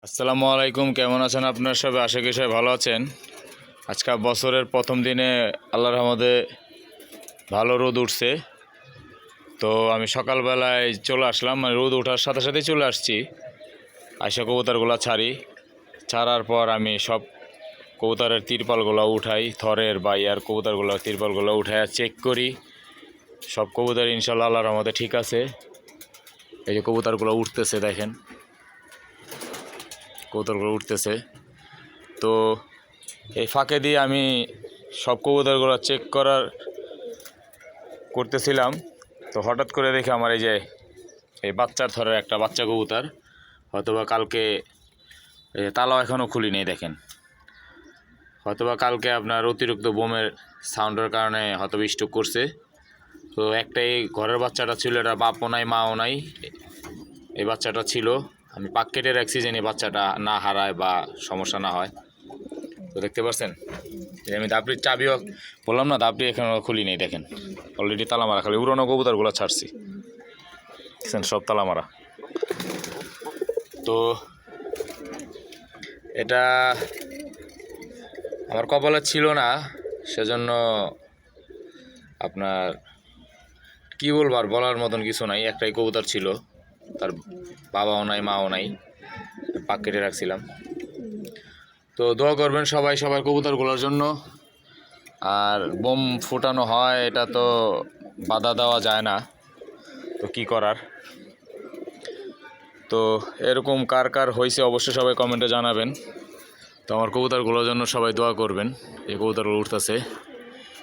আসসালামু আলাইকুম, কেমন আছেন আপনার সবাই? আশা করি সবাই ভালো আছেন। আজকে বছরের প্রথম দিনে আল্লাহর রহমতে ভালো রোদ উঠছে। তো আমি সকালবেলায় চলে আসলাম, মানে রোদ ওঠার সাথে সাথেই চলে আসছি। আইসা কবুতরগুলো ছাড়ার পর আমি সব কবুতরের তিরপালগুলো উঠাই, থরের বা ইয়ার কবুতরগুলো তিরপালগুলো উঠাই চেক করি। সব কবুতর ইনশাল্লাহ আল্লাহর রহমতে ঠিক আছে। এই যে কবুতরগুলো উঠতেছে, দেখেন কবুতরগুলো উঠতেছে। তো এই ফাঁকে দিয়ে আমি সব কবুতরগুলো চেক করতেছিলাম। তো হঠাৎ করে দেখে আমার এই বাচ্চার থরের একটা বাচ্চা কবুতর, হয়তোবা কালকে তালাও এখনও খুলি নেই, দেখেন হয়তোবা কালকে আপনার অতিরিক্ত বোমের সাউন্ডের কারণে হয়তো স্ট্রোক করছে। তো একটাই ঘরের বাচ্চাটা ছিল, এটা বাপও নাই মাও নাই, এই বাচ্চাটা ছিল। আমি পাক কেটে রাখছি যেন বাচ্চাটা না হারায় বা সমস্যা না হয়। তো দেখতে পাচ্ছেন আমি দাপড়ির চাবিও বললাম না, দাপড়ি এখানে খুলি নেই, দেখেন অলরেডি তালা মারা। খালি উড়ানো কবুতরগুলো ছাড়ছি, দেখছেন সব তালা মারা। তো এটা আমার কপালে ছিল না, সেজন্য আপনার কি বলবো, আর বলার মতন কিছু নাই। একটাই কবুতর ছিল, তার বাবাও নাই মাও নাই, পাক কেটে রাখছিলাম। তো দোয়া করবেন সবাই সবার কবুতরগুলোর জন্য। আর বোম ফুটানো হয়, এটা তো বাধা দেওয়া যায় না, তো কি করার। তো এরকম কার কার হয়েছে অবশ্যই সবাই কমেন্টে জানাবেন। তো আমার কবুতরগুলোর জন্য সবাই দোয়া করবেন। এই কবুতরগুলো উঠতেছে,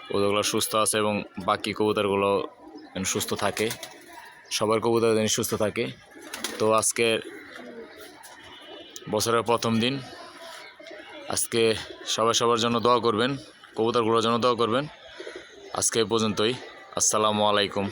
কবুতরগুলো সুস্থ আছে এবং বাকি কবুতরগুলো যেন সুস্থ থাকে, সবার কবুতর যেন সুস্থ থাকে। তো আজকে বছরের প্রথম দিন, আজকে সবাই সবার জন্য দোয়া করবেন, কবুতরগুলোর জন্য দোয়া করবেন। আজকে এ পর্যন্তই। আসসালামু আলাইকুম।